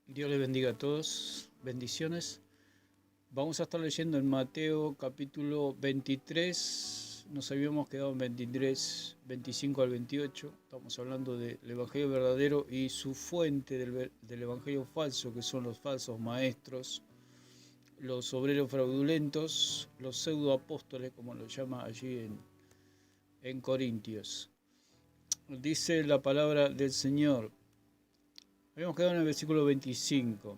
Dios les bendiga a todos, bendiciones. Vamos a estar leyendo en Mateo capítulo 23, nos habíamos quedado en 23, 25 al 28, estamos hablando del Evangelio verdadero y su fuente del Evangelio falso, que son los falsos maestros, los obreros fraudulentos, los pseudoapóstoles, como lo llama allí en Corintios. Dice la palabra del Señor. Habíamos quedado en el versículo 25.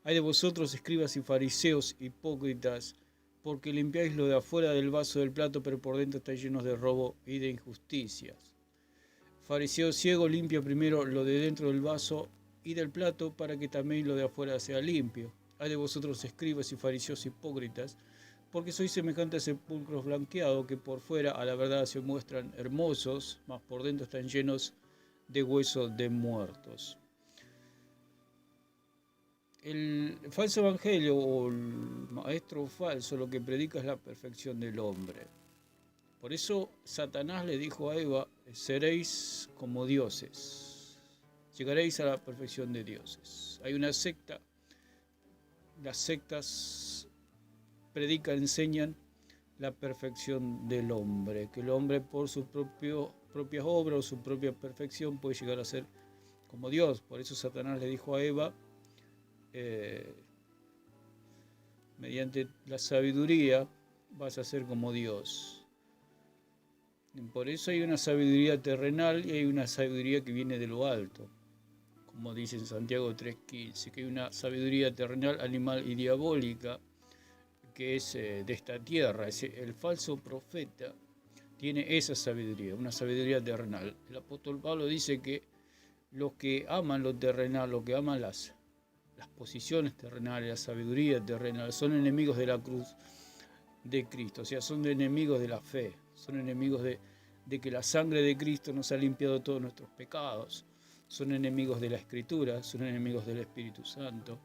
Hay de vosotros, escribas y fariseos hipócritas, porque limpiáis lo de afuera del vaso del plato, pero por dentro estáis llenos de robo y de injusticias. Fariseo ciego, limpia primero lo de dentro del vaso y del plato, para que también lo de afuera sea limpio. Hay de vosotros, escribas y fariseos hipócritas, porque sois semejantes a sepulcros blanqueados, que por fuera a la verdad se muestran hermosos, mas por dentro están llenos de huesos de muertos. El falso evangelio o el maestro falso lo que predica es la perfección del hombre. Por eso Satanás le dijo a Eva, seréis como dioses, llegaréis a la perfección de dioses. Hay una secta, las sectas predican, enseñan la perfección del hombre, que el hombre por sus propias obras o su propia perfección puede llegar a ser como Dios. Por eso Satanás le dijo a Eva, mediante la sabiduría vas a ser como Dios. Por eso hay una sabiduría terrenal y hay una sabiduría que viene de lo alto, como dice en Santiago 3:15, que hay una sabiduría terrenal, animal y diabólica, que es de esta tierra. El falso profeta tiene esa sabiduría, una sabiduría terrenal. El apóstol Pablo dice que los que aman lo terrenal, los que aman las posiciones terrenales, la sabiduría terrenal, son enemigos de la cruz de Cristo, o sea, son enemigos de la fe, son enemigos de que la sangre de Cristo nos ha limpiado todos nuestros pecados, son enemigos de la Escritura, son enemigos del Espíritu Santo,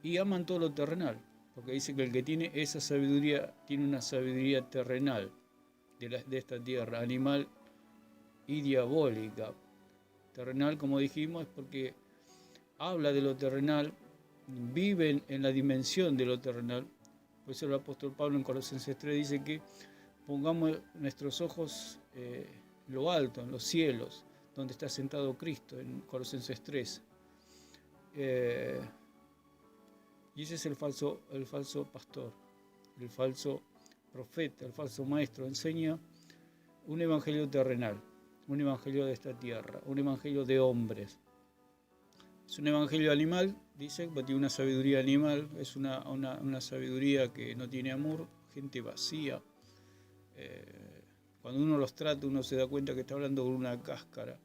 y aman todo lo terrenal, porque dice que el que tiene esa sabiduría, tiene una sabiduría terrenal de esta tierra, animal y diabólica. Terrenal, como dijimos, es porque habla de lo terrenal, viven en la dimensión de lo terrenal. Por eso el apóstol Pablo en Colosenses 3 dice que pongamos nuestros ojos en lo alto, en los cielos, donde está sentado Cristo, en Colosenses 3. Y ese es el falso pastor, el falso profeta, el falso maestro. Enseña un evangelio terrenal, un evangelio de esta tierra, un evangelio de hombres. Es un evangelio animal, dice, que tiene una sabiduría animal, es una sabiduría que no tiene amor, gente vacía. Cuando uno los trata, uno se da cuenta que está hablando con una cáscara,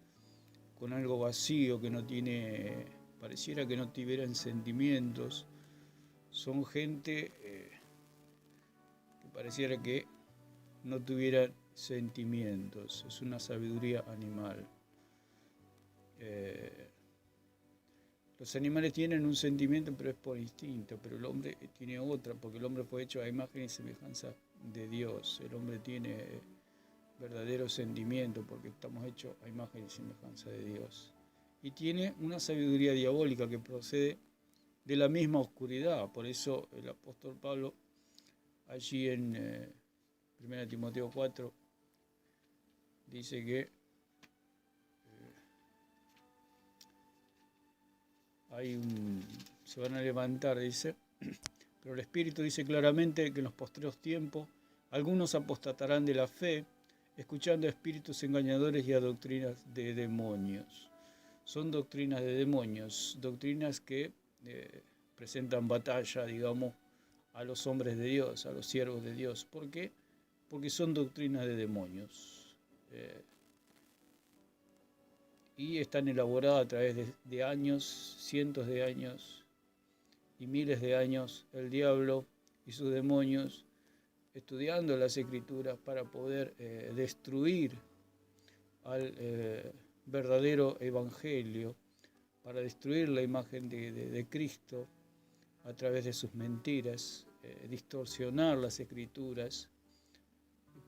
con algo vacío, que no tiene, pareciera que no tuvieran sentimientos. Son gente que pareciera que no tuvieran sentimientos, es una sabiduría animal. Los animales tienen un sentimiento, pero es por instinto, pero el hombre tiene otra, porque el hombre fue hecho a imagen y semejanza de Dios. El hombre tiene verdadero sentimiento, porque estamos hechos a imagen y semejanza de Dios. Y tiene una sabiduría diabólica que procede de la misma oscuridad. Por eso el apóstol Pablo, allí en 1 Timoteo 4, dice que se van a levantar, dice, pero el Espíritu dice claramente que en los postreros tiempos algunos apostatarán de la fe, escuchando a espíritus engañadores y a doctrinas de demonios. Son doctrinas de demonios, doctrinas que presentan batalla, digamos, a los hombres de Dios, a los siervos de Dios. ¿Por qué? Porque son doctrinas de demonios. Y están elaboradas a través de años, cientos de años y miles de años, el diablo y sus demonios estudiando las Escrituras para poder destruir al verdadero Evangelio, para destruir la imagen de Cristo a través de sus mentiras, distorsionar las Escrituras.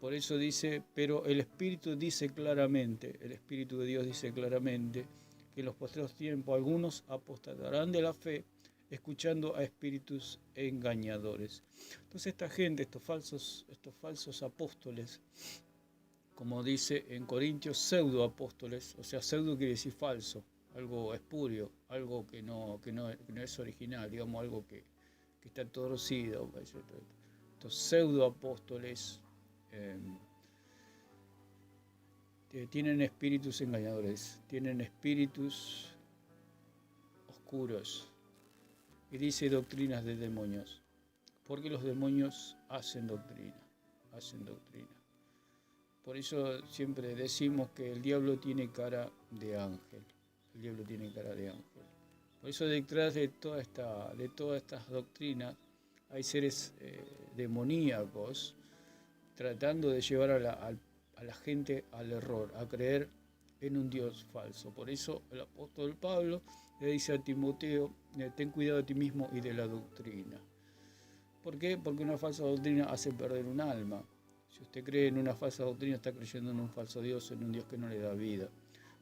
Por eso dice, pero el Espíritu dice claramente, el Espíritu de Dios dice claramente, que en los postreros tiempos algunos apostatarán de la fe, escuchando a espíritus engañadores. Entonces esta gente, estos falsos apóstoles, como dice en Corintios, pseudoapóstoles, o sea, pseudo quiere decir falso, algo espurio, algo que no es original, digamos, algo que está torcido. Estos pseudoapóstoles tienen espíritus engañadores, tienen espíritus oscuros, y dice doctrinas de demonios, porque los demonios hacen doctrina. Por eso siempre decimos que el diablo tiene cara de ángel. Por eso detrás de todas estas doctrinas hay seres demoníacos tratando de llevar a la gente al error, a creer en un Dios falso. Por eso el apóstol Pablo le dice a Timoteo, ten cuidado de ti mismo y de la doctrina. ¿Por qué? Porque una falsa doctrina hace perder un alma. Si usted cree en una falsa doctrina, está creyendo en un falso Dios, en un Dios que no le da vida.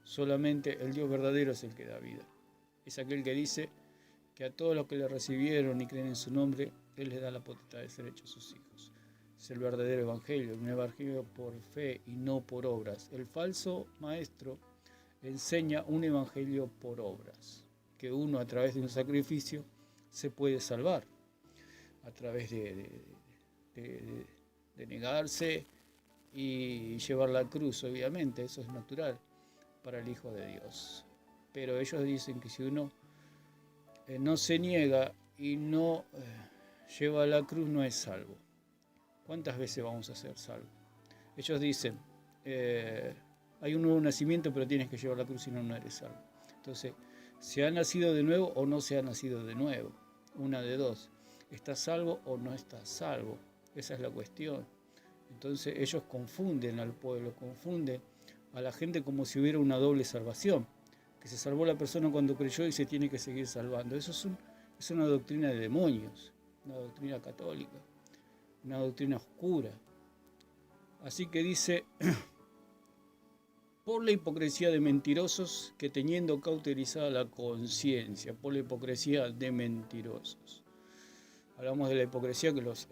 Solamente el Dios verdadero es el que da vida. Es aquel que dice que a todos los que le recibieron y creen en su nombre, Él les da la potestad de ser hechos sus hijos. Es el verdadero evangelio, un evangelio por fe y no por obras. El falso maestro enseña un evangelio por obras, que uno a través de un sacrificio se puede salvar, a través de negarse y llevar la cruz, obviamente, eso es natural para el Hijo de Dios. Pero ellos dicen que si uno no se niega y no lleva la cruz, no es salvo. ¿Cuántas veces vamos a ser salvos? Ellos dicen, hay un nuevo nacimiento, pero tienes que llevar la cruz, si no, no eres salvo. Entonces, ¿se ha nacido de nuevo o no se ha nacido de nuevo? Una de dos. ¿Estás salvo o no estás salvo? Esa es la cuestión. Entonces ellos confunden al pueblo, confunden a la gente como si hubiera una doble salvación, que se salvó la persona cuando creyó y se tiene que seguir salvando. Eso es una doctrina de demonios, una doctrina católica, una doctrina oscura. Así que dice, por la hipocresía de mentirosos que teniendo cauterizada la conciencia, por la hipocresía de mentirosos. Hablamos de la hipocresía que los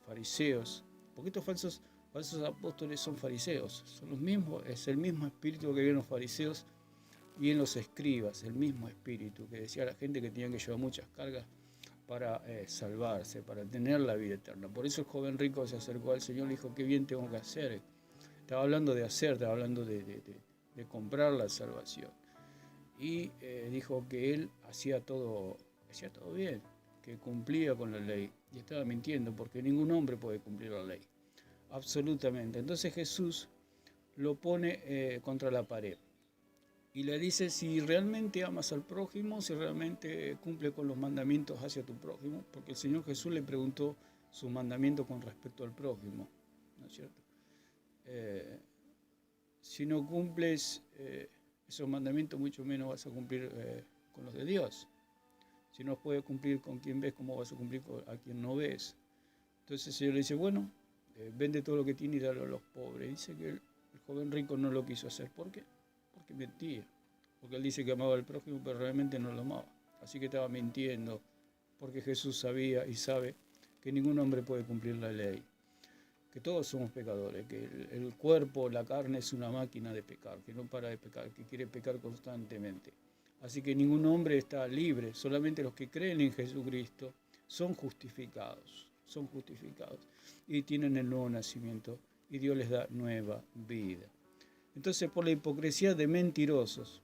fariseos, porque estos falsos apóstoles son fariseos, son los mismos, es el mismo espíritu que había en los fariseos y en los escribas, el mismo espíritu que decía a la gente que tenían que llevar muchas cargas para salvarse, para tener la vida eterna. Por eso el joven rico se acercó al Señor y le dijo, qué bien tengo que hacer. Estaba hablando de hacer, estaba hablando de comprar la salvación. Y dijo que él hacía todo bien, que cumplía con la ley. Y estaba mintiendo, porque ningún hombre puede cumplir la ley. Absolutamente. Entonces Jesús lo pone contra la pared. Y le dice si realmente amas al prójimo, si realmente cumple con los mandamientos hacia tu prójimo. Porque el Señor Jesús le preguntó su mandamiento con respecto al prójimo. ¿No es cierto? Si no cumples esos mandamientos, mucho menos vas a cumplir con los de Dios. Si no puedes cumplir con quien ves, ¿cómo vas a cumplir a quien no ves? Entonces el Señor le dice, bueno, vende todo lo que tiene y dalo a los pobres. Dice que el joven rico no lo quiso hacer. ¿Por qué? Porque mentía. Porque él dice que amaba al prójimo, pero realmente no lo amaba. Así que estaba mintiendo, porque Jesús sabía y sabe que ningún hombre puede cumplir la ley. Que todos somos pecadores, que el cuerpo, la carne es una máquina de pecar, que no para de pecar, que quiere pecar constantemente. Así que ningún hombre está libre, solamente los que creen en Jesucristo son justificados y tienen el nuevo nacimiento y Dios les da nueva vida. Entonces, por la hipocresía de mentirosos.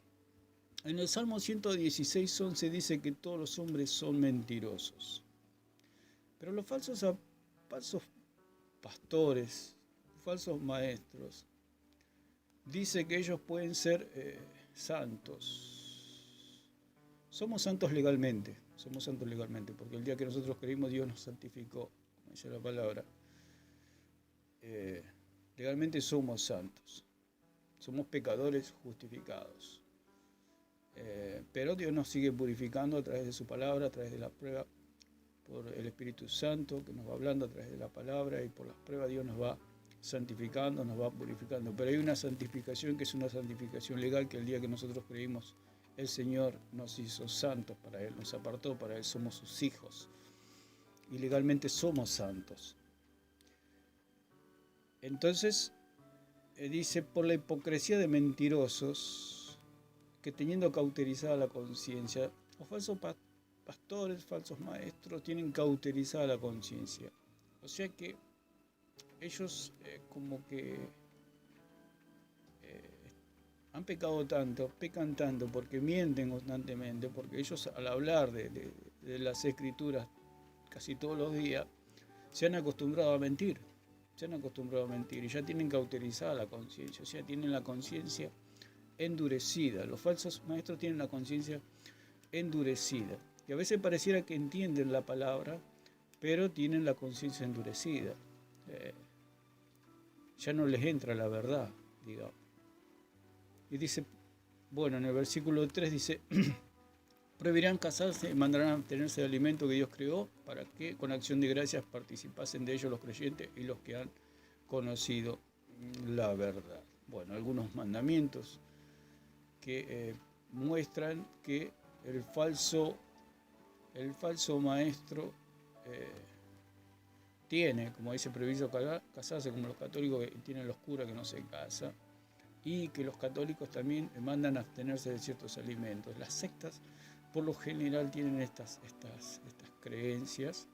En el Salmo 116:11 dice que todos los hombres son mentirosos. Pero los falsos pastores, falsos maestros, dice que ellos pueden ser santos. Somos santos legalmente, porque el día que nosotros creímos Dios nos santificó, como dice la palabra. Legalmente somos santos, somos pecadores justificados. Pero Dios nos sigue purificando a través de su palabra, a través de la prueba, por el Espíritu Santo que nos va hablando a través de la palabra, y por las pruebas Dios nos va santificando, nos va purificando. Pero hay una santificación que es una santificación legal, que el día que nosotros creímos, el Señor nos hizo santos para Él, nos apartó para Él, somos sus hijos. Y legalmente somos santos. Entonces, dice, por la hipocresía de mentirosos, que teniendo cauterizada la conciencia, los falsos pastores, falsos maestros, tienen cauterizada la conciencia. O sea que ellos como que han pecado tanto, pecan tanto, porque mienten constantemente, porque ellos al hablar de las escrituras casi todos los días, se han acostumbrado a mentir. Y ya tienen cauterizada la conciencia, o sea, tienen la conciencia endurecida. Los falsos maestros tienen la conciencia endurecida. Y a veces pareciera que entienden la palabra, pero tienen la conciencia endurecida. Ya no les entra la verdad, digamos. Y dice, bueno, en el versículo 3 dice, prohibirán casarse y mandarán a abstenerse del alimento que Dios creó, para que con acción de gracias participasen de ellos los creyentes y los que han conocido la verdad. Bueno, algunos mandamientos que muestran que el falso maestro tiene, como dice, prohibido casarse, como los católicos que tienen los curas que no se casan, y que los católicos también mandan a abstenerse de ciertos alimentos. Las sectas por lo general tienen estas creencias,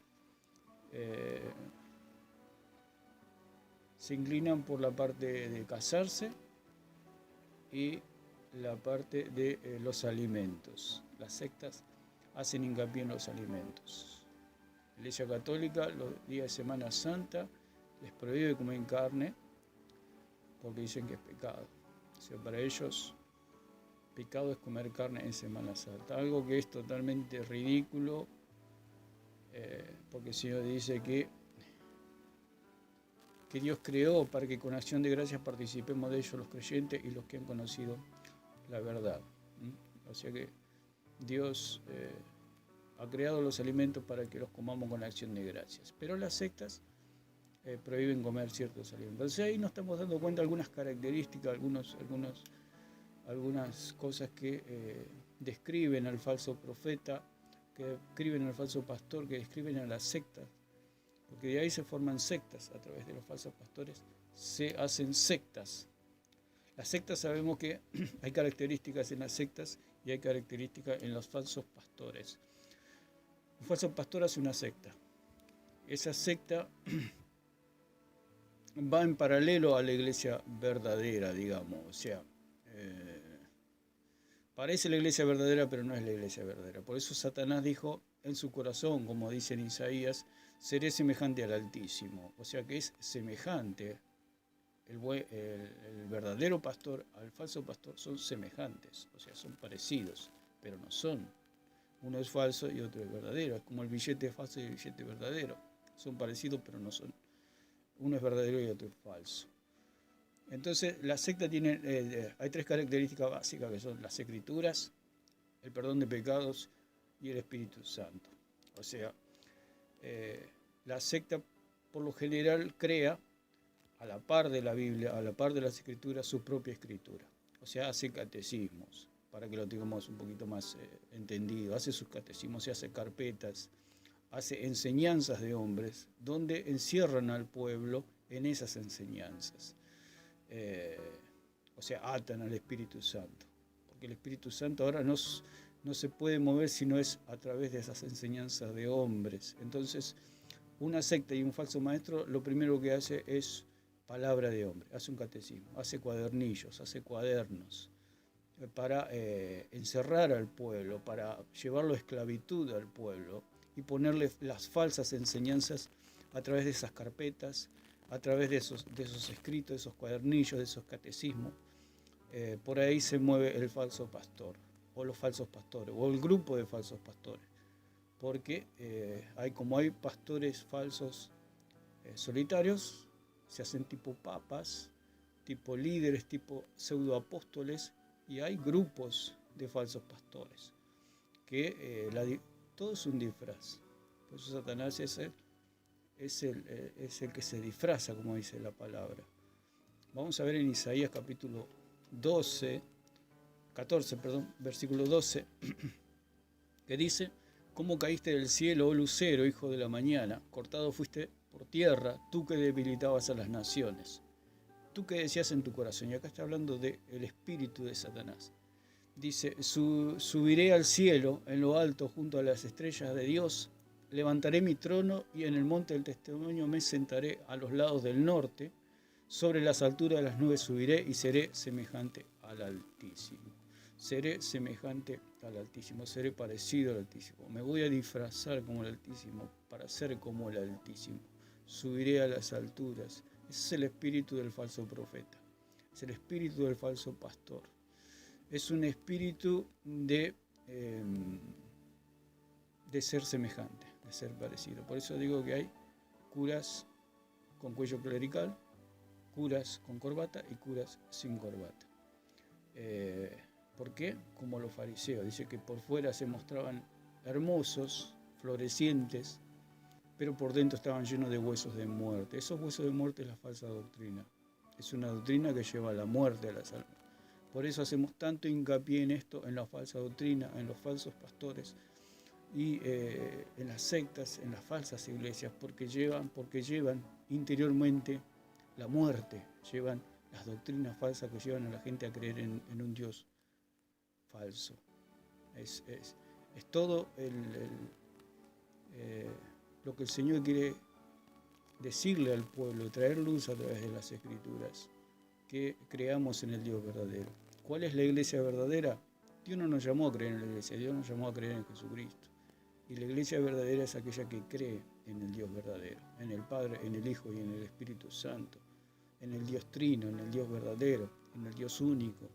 se inclinan por la parte de casarse y la parte de los alimentos. Las sectas hacen hincapié en los alimentos. La Iglesia Católica, los días de Semana Santa, les prohíbe comer carne porque dicen que es pecado. O sea, para ellos, pecado es comer carne en Semana Santa. Algo que es totalmente ridículo, porque el Señor dice que Dios creó para que con acción de gracias participemos de ellos los creyentes y los que han conocido la verdad. O sea que Dios ha creado los alimentos para que los comamos con acción de gracias. Pero las sectas prohíben comer ciertos alimentos. Entonces ahí nos estamos dando cuenta de algunas características, algunas cosas que describen al falso profeta, que describen al falso pastor, que describen a las sectas. Porque de ahí se forman sectas, a través de los falsos pastores se hacen sectas. Las sectas, sabemos que hay características en las sectas y hay características en los falsos pastores. Un falso pastor hace una secta. Esa secta va en paralelo a la iglesia verdadera, digamos. O sea, parece la iglesia verdadera, pero no es la iglesia verdadera. Por eso Satanás dijo en su corazón, como dice en Isaías, seré semejante al Altísimo. O sea que es semejante. El verdadero pastor al falso pastor son semejantes, o sea, son parecidos, pero no son. Uno es falso y otro es verdadero. Es como el billete falso y el billete verdadero. Son parecidos, pero no son. Uno es verdadero y otro es falso. Entonces, la secta tiene, hay tres características básicas, que son las escrituras, el perdón de pecados y el Espíritu Santo. O sea, la secta por lo general crea, a la par de la Biblia, a la par de las escrituras, su propia escritura. O sea, hace catecismos, para que lo tengamos un poquito más entendido. Hace sus catecismos, se hace carpetas, hace enseñanzas de hombres, donde encierran al pueblo en esas enseñanzas. O sea, atan al Espíritu Santo. Porque el Espíritu Santo ahora no se puede mover si no es a través de esas enseñanzas de hombres. Entonces, una secta y un falso maestro, lo primero que hace es palabra de hombre, hace un catecismo, hace cuadernillos, hace cuadernos, para encerrar al pueblo, para llevarlo a esclavitud al pueblo y ponerle las falsas enseñanzas a través de esas carpetas, a través de esos escritos, de esos cuadernillos, de esos catecismos. Por ahí se mueve el falso pastor, o los falsos pastores, o el grupo de falsos pastores, porque hay pastores falsos solitarios, se hacen tipo papas, tipo líderes, tipo pseudoapóstoles, y hay grupos de falsos pastores, que todo es un disfraz. Por eso Satanás es es el que se disfraza, como dice la palabra. Vamos a ver en Isaías capítulo 14, versículo 12, que dice: ¿Cómo caíste del cielo, oh lucero, hijo de la mañana? Cortado fuiste por tierra, tú que debilitabas a las naciones. Tú que decías en tu corazón, y acá está hablando del espíritu de Satanás. Dice: subiré al cielo, en lo alto, junto a las estrellas de Dios. Levantaré mi trono y en el monte del testimonio me sentaré a los lados del norte. Sobre las alturas de las nubes subiré y seré semejante al Altísimo. Seré semejante al Altísimo, seré parecido al Altísimo. Me voy a disfrazar como el Altísimo para ser como el Altísimo. Subiré a las alturas. Ese es el espíritu del falso profeta. Es el espíritu del falso pastor. Es un espíritu de ser semejante, de ser parecido. Por eso digo que hay curas con cuello clerical, curas con corbata y curas sin corbata. ¿Por qué? Como los fariseos. Dice que por fuera se mostraban hermosos, florecientes, pero por dentro estaban llenos de huesos de muerte. Esos huesos de muerte es la falsa doctrina. Es una doctrina que lleva a la muerte a las almas. Por eso hacemos tanto hincapié en esto, en la falsa doctrina, en los falsos pastores y en las sectas, en las falsas iglesias, porque llevan interiormente la muerte, llevan las doctrinas falsas que llevan a la gente a creer en un Dios falso. Es todo lo que el Señor quiere decirle al pueblo, traer luz a través de las Escrituras, que creamos en el Dios verdadero. ¿Cuál es la iglesia verdadera? Dios no nos llamó a creer en la iglesia, Dios nos llamó a creer en Jesucristo. Y la iglesia verdadera es aquella que cree en el Dios verdadero, en el Padre, en el Hijo y en el Espíritu Santo, en el Dios trino, en el Dios verdadero, en el Dios único.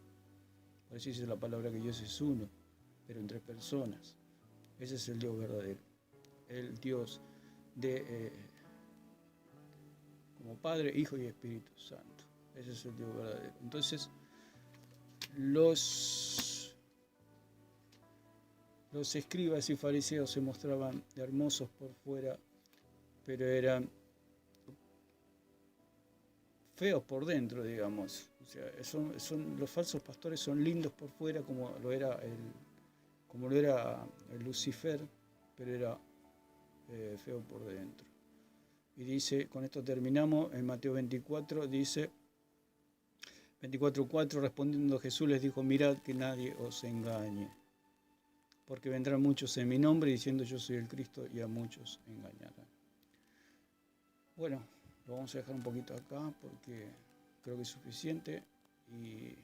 Por eso dice la palabra que Dios es uno, pero en 3 personas. Ese es el Dios verdadero, el Dios como Padre, Hijo y Espíritu Santo. Ese es el Dios verdadero. Entonces, los escribas y fariseos se mostraban hermosos por fuera, pero eran feos por dentro, digamos. O sea, los falsos pastores son lindos por fuera, como lo era el Lucifer, pero era feo por dentro. Y dice, con esto terminamos, en Mateo 24 dice, 24:4, respondiendo Jesús les dijo: mirad que nadie os engañe, porque vendrán muchos en mi nombre diciendo yo soy el Cristo, y a muchos engañarán. Bueno, lo vamos a dejar un poquito acá porque creo que es suficiente, y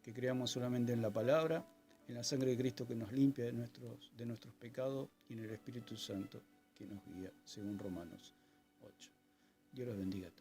que creamos solamente en la palabra, en la sangre de Cristo que nos limpia de nuestros pecados, y en el Espíritu Santo que nos guía, según Romanos 8. Dios los bendiga a todos.